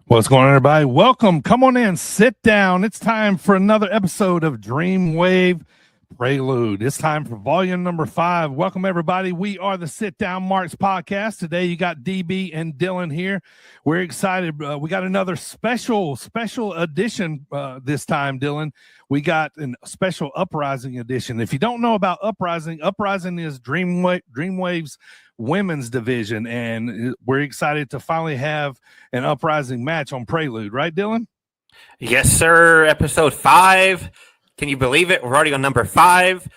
What's going on, everybody? Welcome. Come on in. Sit down. It's time for another episode of Dreamwave Prelude. It's time for volume number 5. Welcome, everybody. We are the Sit Down Marks podcast. Today, you got DB and Dylan here. We're excited. We got another special edition this time, Dylan. We got a special Uprising edition. If you don't know about Uprising is Dreamwave's women's division, and we're excited to finally have an Uprising match on Prelude, right, Dylan? Yes, sir. Episode 5. Can you believe it? We're already on number 5.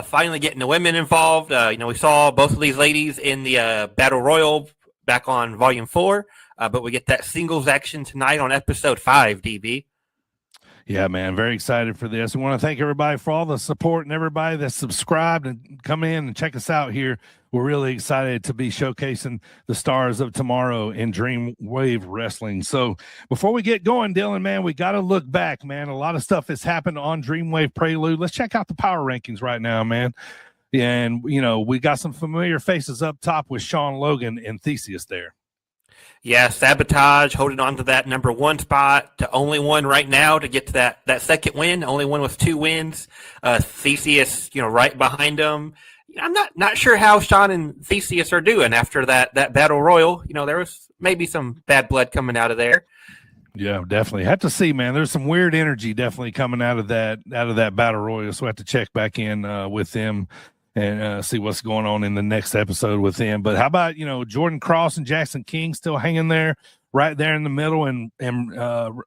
Finally getting the women involved. We saw both of these ladies in the Battle Royal back on Volume 4, but we get that singles action tonight on Episode 5, DB. Yeah, man, very excited for this. We want to thank everybody for all the support and everybody that's subscribed and come in and check us out here. We're really excited to be showcasing the stars of tomorrow in Dreamwave Wrestling. So before we get going, Dylan, man, we got to look back, man. A lot of stuff has happened on Dreamwave Prelude. Let's check out the power rankings right now, man. And, we got some familiar faces up top with Sean Logan and Theseus there. Yeah, Sabotage holding on to that number 1 spot, to only one right now to get to that second win. Only one with 2 wins. Theseus, right behind him. I'm not sure how Sean and Theseus are doing after that Battle Royal. There was maybe some bad blood coming out of there. Yeah, definitely. Have to see, man. There's some weird energy definitely coming out of that Battle Royal. So we have to check back in with them and see what's going on in the next episode with them. But how about, Jordan Cross and Jackson King still hanging there right there in the middle. And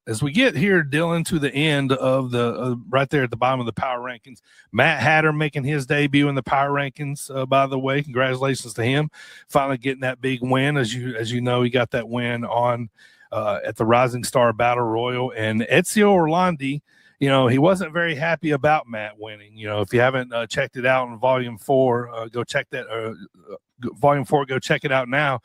as we get here, Dylan, to the end of the right there at the bottom of the power rankings, Matt Hatter making his debut in the power rankings, by the way. Congratulations to him. Finally getting that big win. As you know, he got that win on at the Rising Star Battle Royal. And Ezio Orlandi, he wasn't very happy about Matt winning. If you haven't checked it out in Volume 4, go check that. Volume 4, go check it out now.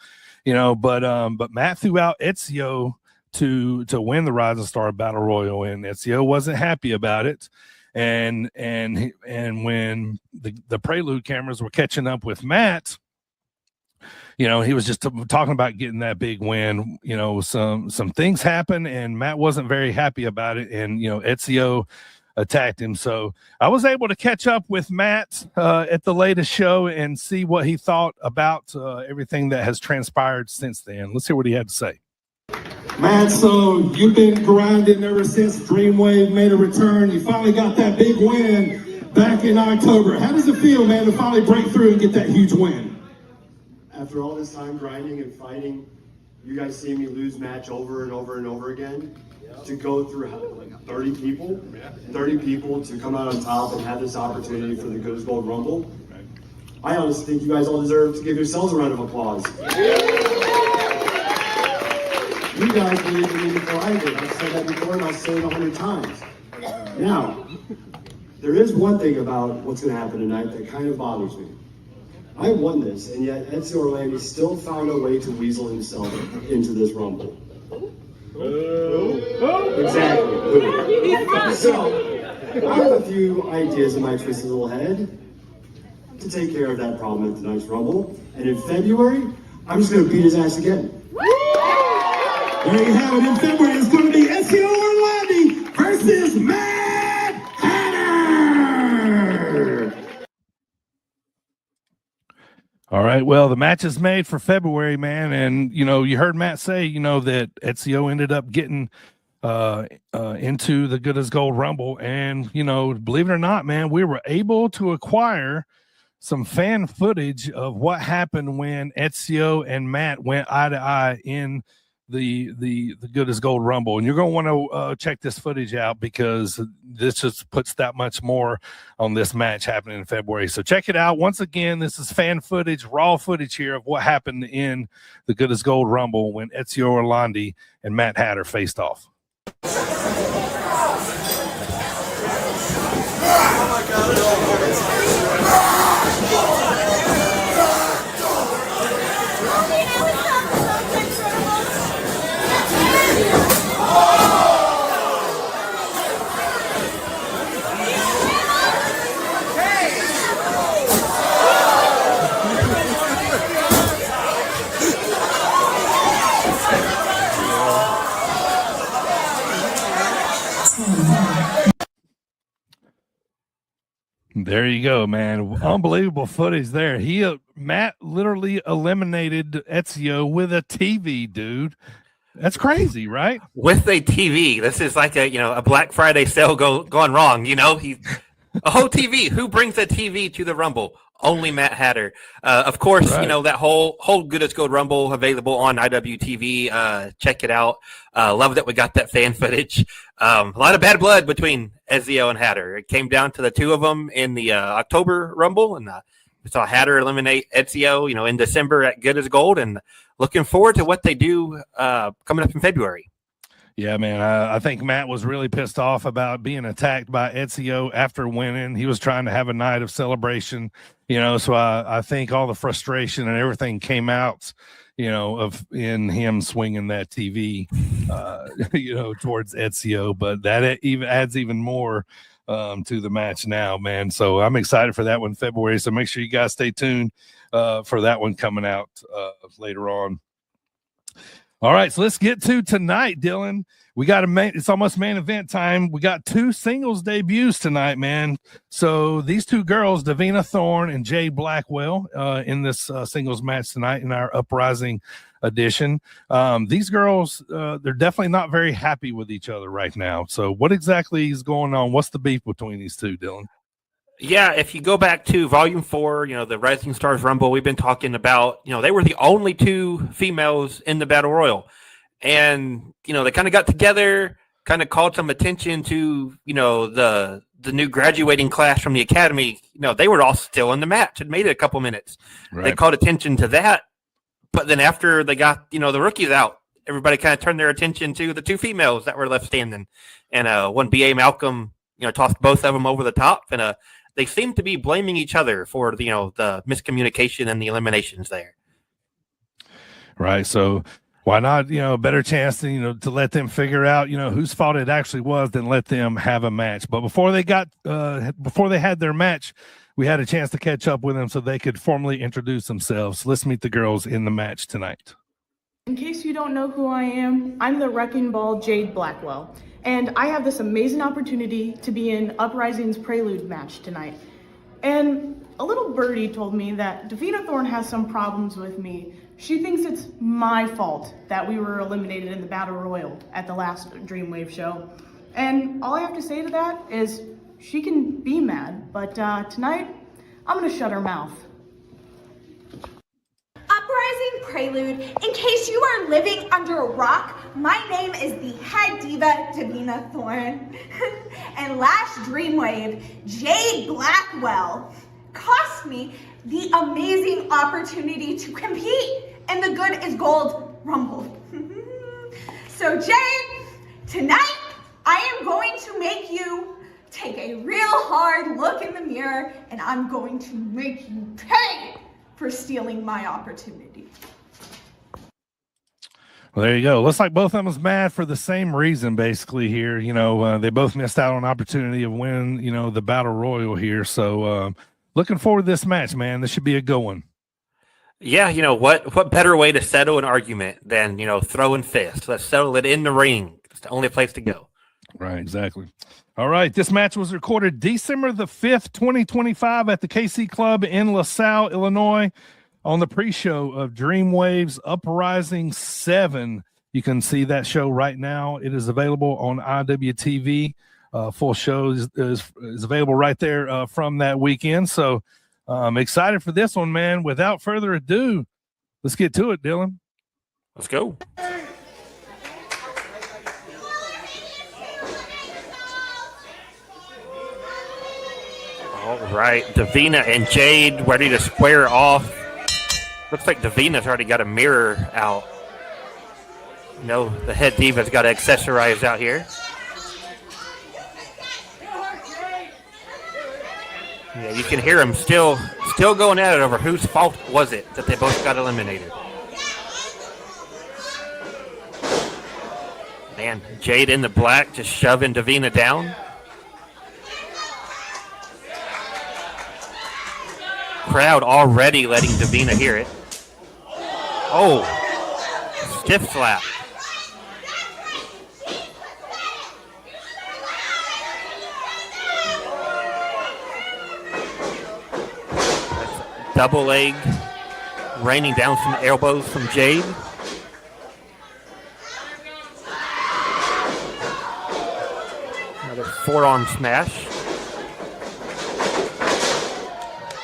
But Matt threw out Ezio to win the Rising Star Battle Royal, and Ezio wasn't happy about it. And when the Prelude cameras were catching up with Matt, he was just talking about getting that big win. Some things happened, and Matt wasn't very happy about it. And, Ezio attacked him. So I was able to catch up with Matt at the latest show and see what he thought about everything that has transpired since then. Let's hear what he had to say. Matt, so you've been grinding ever since Dreamwave made a return. You finally got that big win back in October. How does it feel, man, to finally break through and get that huge win? After all this time grinding and fighting, you guys see me lose match over and over and over again, to go through like 30 people to come out on top and have this opportunity for the Good as Gold Rumble. I honestly think you guys all deserve to give yourselves a round of applause. You guys believed in me before I did. I've said that before and I'll say it 100 times. Now, there is one thing about what's going to happen tonight that kind of bothers me. I won this, and yet Ezio Orlandi still found a way to weasel himself into this Rumble. Exactly. So, I have a few ideas in my twisted little head to take care of that problem at tonight's Rumble. And in February, I'm just going to beat his ass again. There you have it. In February, it's going to be Ezio Orlandi versus Matt Hatter. All right. Well, the match is made for February, man. And, you heard Matt say, that Ezio ended up getting into the Good as Gold Rumble. And, believe it or not, man, we were able to acquire some fan footage of what happened when Ezio and Matt went eye to eye in the Good as Gold Rumble. And you're going to want to check this footage out because this just puts that much more on this match happening in February. So check it out. Once again, this is fan footage, raw footage here of what happened in the Good as Gold Rumble when Ezio Orlandi and Matt Hatter faced off. There you go, man. Unbelievable footage there. Matt literally eliminated Ezio with a TV, dude. That's crazy, right? With a TV. This is like a Black Friday sale gone wrong. A whole TV. Who brings a TV to the Rumble? Only Matt Hatter. Of course, right. That whole Good as Gold Rumble available on IWTV. Check it out. Love that we got that fan footage. A lot of bad blood between Ezio and Hatter. It came down to the two of them in the October Rumble, and we saw Hatter eliminate Ezio, in December at Good as Gold, and looking forward to what they do coming up in February. Yeah, man. I think Matt was really pissed off about being attacked by Ezio after winning. He was trying to have a night of celebration, so I think all the frustration and everything came out, in him swinging that TV, towards Ezio. But that even adds even more to the match now, man. So I'm excited for that one February. So make sure you guys stay tuned for that one coming out later on. All right, so let's get to tonight, Dylan. We got it's almost main event time. We got two singles debuts tonight, man. So these two girls, Davina Thorne and Jade Blackwell, in this singles match tonight in our Uprising edition. These girls, they're definitely not very happy with each other right now. So what exactly is going on? What's the beef between these two, Dylan? Yeah, if you go back to Volume 4, the Rising Stars Rumble, we've been talking about, they were the only two females in the Battle Royal. And, they kind of got together, kind of called some attention to, the new graduating class from the academy. They were all still in the match and made it a couple minutes. Right. They called attention to that. But then after they got, the rookies out, everybody kind of turned their attention to the two females that were left standing. And when B.A. Malcolm, tossed both of them over the top. And they seem to be blaming each other for the miscommunication and the eliminations there. Right. So why not, a better chance to, to let them figure out, whose fault it actually was than let them have a match. But before they had their match, we had a chance to catch up with them so they could formally introduce themselves. Let's meet the girls in the match tonight. In case you don't know who I am, I'm the Wrecking Ball Jade Blackwell. And I have this amazing opportunity to be in Uprising's Prelude match tonight. And a little birdie told me that Davina Thorne has some problems with me. She thinks it's my fault that we were eliminated in the Battle Royal at the last Dreamwave show. And all I have to say to that is she can be mad, but tonight I'm gonna shut her mouth. Uprising Prelude. In case you are living under a rock, my name is the head diva, Davina Thorne. And last Dreamwave, Jade Blackwell cost me the amazing opportunity to compete in the Good as Gold Rumble. So Jade, tonight I am going to make you take a real hard look in the mirror, and I'm going to make you pay for stealing my opportunity. Well, there you go. Looks like both of them was mad for the same reason, basically, here. They both missed out on an opportunity of winning, the Battle Royal here. So looking forward to this match, man. This should be a good one. Yeah, what better way to settle an argument than, throwing fists? Let's settle it in the ring. It's the only place to go. Right, exactly. All right, this match was recorded December the 5th, 2025 at the Kaycee Club in LaSalle, Illinois, on the pre-show of Dreamwave's Uprising 7. You can see that show right now. It is available on IWTV. Full show is available right there from that weekend. So I'm excited for this one, man. Without further ado, let's get to it, Dylan. Let's go. All right, Davina and Jade ready to square off. Looks like Davina's already got a mirror out. The head diva's got to accessorize out here. Yeah, you can hear them still going at it over whose fault was it that they both got eliminated. Man, Jade in the black just shoving Davina down. Crowd already letting Davina hear it. Oh, stiff slap. double leg, raining down some elbows from Jade. Another forearm smash.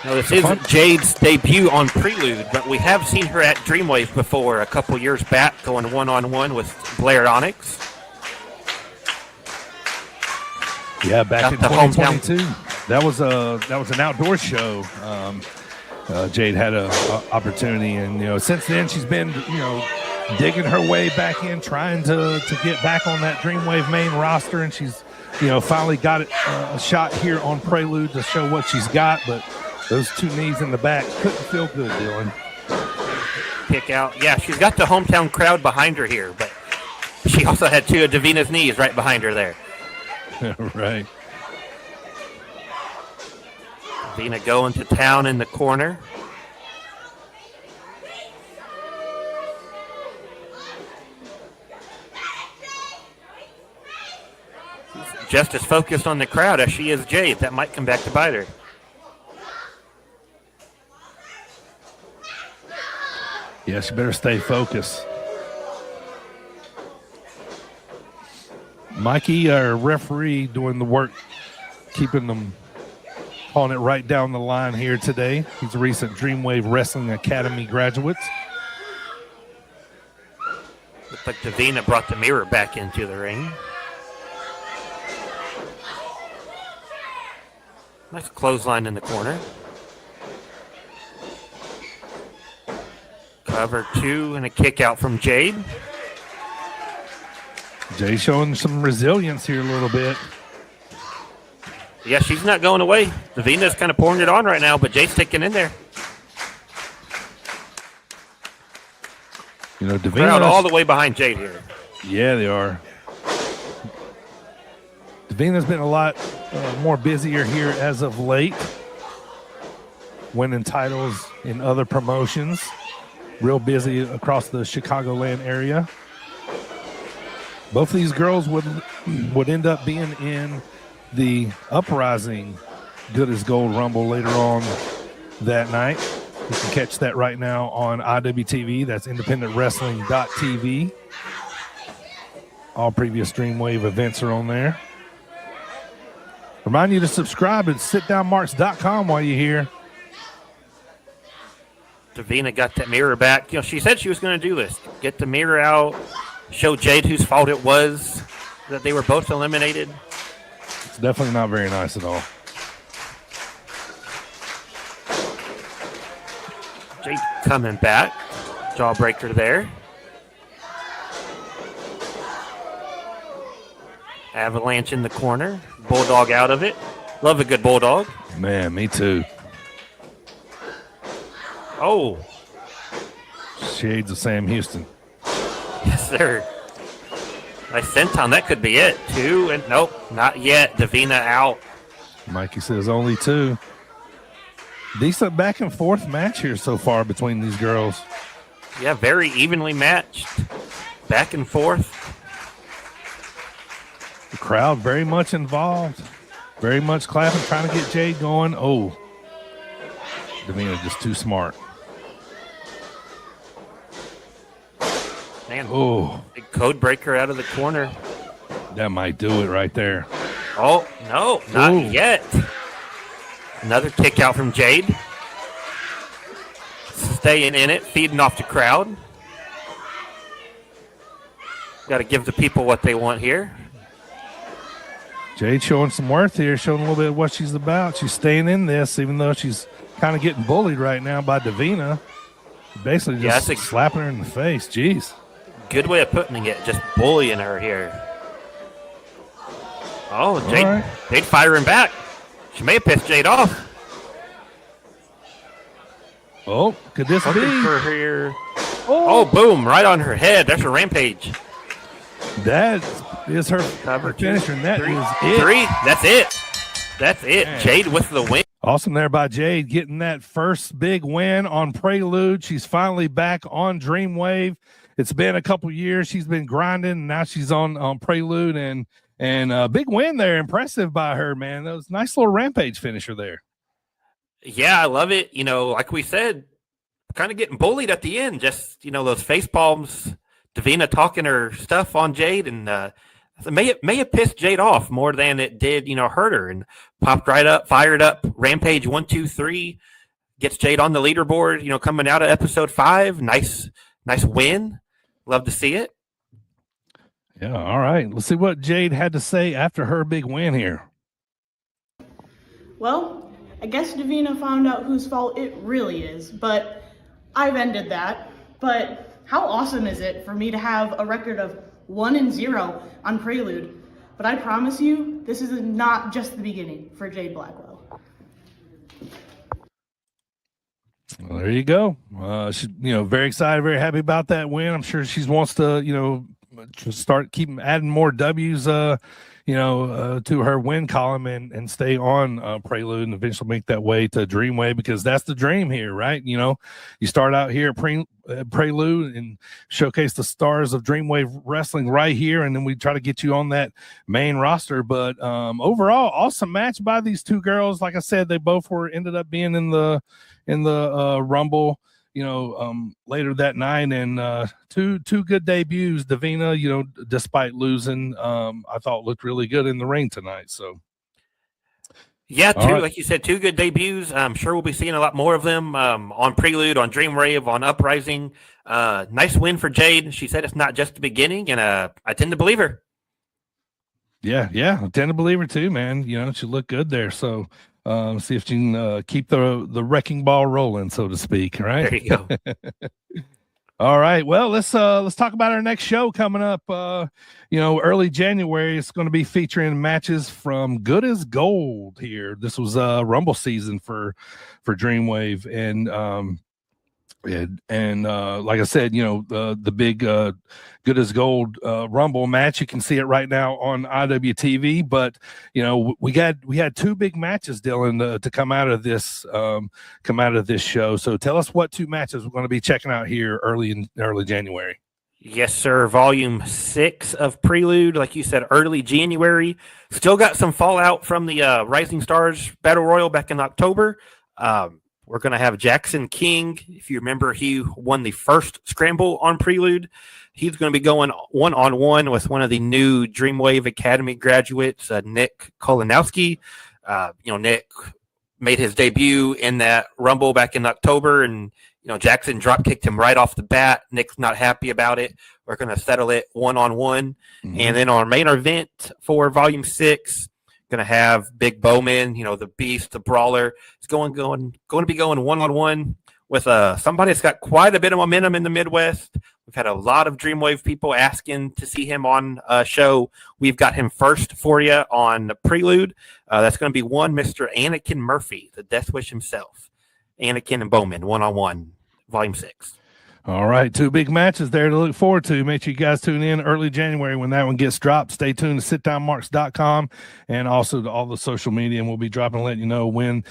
Now, this isn't Jade's debut on Prelude, but we have seen her at Dreamwave before a couple years back, going one-on-one with Blair Onyx. Yeah, back in 2022. That was an outdoor show. Jade had an opportunity, and since then she's been digging her way back in, trying to get back on that Dreamwave main roster, and she's finally got a shot here on Prelude to show what she's got, but those two knees in the back couldn't feel good, Dylan. Kick out. Yeah, she's got the hometown crowd behind her here, but she also had two of Davina's knees right behind her there. Right. Davina going to town in the corner. She's just as focused on the crowd as she is Jade. That might come back to bite her. Yeah, she better stay focused. Mikey, our referee, doing the work, keeping them, calling it right down the line here today. He's a recent Dreamwave Wrestling Academy graduate. Looks like Davina brought the mirror back into the ring. Nice clothesline in the corner. Cover two and a kick out from Jade. Jade showing some resilience here a little bit. Yeah, she's not going away. Davina's kind of pouring it on right now, but Jade's sticking in there. Davina crowd all the way behind Jade here. Yeah, they are. Davina's been a lot more busier here as of late, winning titles in other promotions. Real busy across the Chicagoland area. Both of these girls would end up being in the Uprising Good as Gold Rumble later on that night. You can catch that right now on IWTV. That's independentwrestling.tv. All previous Dreamwave events are on there. Remind you to subscribe at sitdownmarks.com while you're here. Davina got that mirror back. She said she was going to do this. Get the mirror out, show Jade whose fault it was that they were both eliminated. It's definitely not very nice at all. Jade coming back. Jawbreaker there. Avalanche in the corner. Bulldog out of it. Love a good bulldog. Man, me too. Oh. Shades of Sam Houston. Yes, sir. Nice senton. That could be it. Two and nope, not yet. Davina out. Mikey says only two. Decent back and forth match here so far between these girls. Yeah, very evenly matched. Back and forth. The crowd very much involved. Very much clapping, trying to get Jade going. Oh. Davina just too smart. Man, big code breaker out of the corner. That might do it right there. Oh, no, not yet. Another kick out from Jade. Staying in it, feeding off the crowd. Got to give the people what they want here. Jade showing some worth here, showing a little bit of what she's about. She's staying in this, even though she's kind of getting bullied right now by Davina. Basically just slapping her in the face. Jeez. Good way of putting it, just bullying her here. Oh, Jade firing back. She may have pissed Jade off. Oh, could this be? For her. Oh, boom, right on her head. That's a rampage. That is her finisher, and that is it. Three, that's it. That's it. Man. Jade with the win. Awesome there by Jade, getting that first big win on Prelude. She's finally back on Dreamwave. It's been a couple years. She's been grinding, and now she's on Prelude, and a big win there. Impressive by her, man. That was a nice little rampage finisher there. Yeah, I love it. Like we said, kind of getting bullied at the end. Just those face palms. Davina talking her stuff on Jade, and it may have pissed Jade off more than it did hurt her. And popped right up, fired up. Rampage 1, 2, 3 gets Jade on the leaderboard. Coming out of episode 5, nice win. Love to see it. Yeah. All right. Let's see what Jade had to say after her big win here. Well, I guess Davina found out whose fault it really is, but I've ended that. But how awesome is it for me to have a record of 1-0 on Prelude? But I promise you, this is not just the beginning for Jade Blackwell. Well, there you go. She's very excited, very happy about that win. I'm sure she wants to start keeping adding more W's to her win column and stay on Prelude and eventually make that way to Dreamwave, because that's the dream here, right? You start out here at Prelude and showcase the stars of Dreamwave wrestling right here, and then we try to get you on that main roster. But overall, awesome match by these two girls. Like I said, they both ended up being in the Rumble later that night, and two good debuts. Davina, despite losing, I thought looked really good in the ring tonight. So yeah, right. Like you said, 2 good debuts. I'm sure we'll be seeing a lot more of them on Prelude, on Dreamwave, on Uprising. Nice win for Jade. She said it's not just the beginning, and I tend to believe her. Yeah, I tend to believe her too, man. She looked good there. So see if you can keep the wrecking ball rolling, so to speak. Right. There you go. All right. Well, let's talk about our next show coming up. Early January. It's going to be featuring matches from Good as Gold here. This was Rumble season for Dreamwave, and like I said, the big Good as Gold Rumble match. You can see it right now on IWTV. But we had 2 big matches, Dylan, to come out of this show. So tell us what 2 matches we're going to be checking out here early January. Yes, sir. Volume 6 of Prelude, like you said, early January. Still got some fallout from the Rising Stars Battle Royal back in October. We're going to have Jackson King. If you remember, he won the first scramble on Prelude. He's going to be going one-on-one with one of the new Dreamwave Academy graduates, Nick Kolanowski. Nick made his debut in that Rumble back in October, and Jackson drop-kicked him right off the bat. Nick's not happy about it. We're going to settle it one-on-one. Mm-hmm. And then our main event for Volume 6, going to have Big Bowman, the Beast, the Brawler. It's going to be going one-on-one with somebody that's got quite a bit of momentum in the Midwest. We've had a lot of Dreamwave people asking to see him on a show. We've got him first for you on Prelude. That's going to be one Mr. Anakin Murphy, the Death Wish himself. Anakin and Bowman, one-on-one, Volume 6. All right, 2 big matches there to look forward to. Make sure you guys tune in early January when that one gets dropped. Stay tuned to sitdownmarks.com and also to all the social media, and we'll be dropping and letting you know when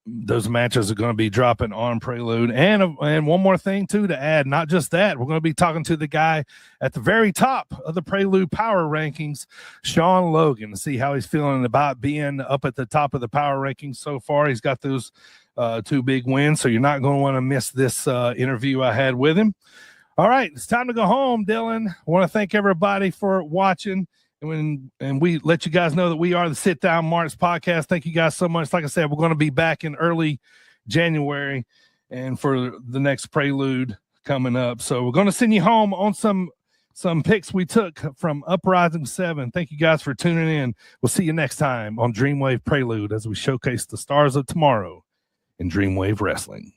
those matches are going to be dropping on Prelude. And one more thing, too, to add, not just that, we're going to be talking to the guy at the very top of the Prelude power rankings, Sean Logan, to see how he's feeling about being up at the top of the power rankings so far. He's got those 2 big wins, so you're not going to want to miss this interview I had with him. All right, it's time to go home, Dylan. I want to thank everybody for watching, and we let you guys know that we are the Sit Down Marks podcast. Thank you guys so much. Like I said, we're going to be back in early January and for the next Prelude coming up. So we're going to send you home on some picks we took from Uprising 7. Thank you guys for tuning in. We'll see you next time on Dreamwave Prelude as we showcase the stars of tomorrow in Dreamwave Wrestling.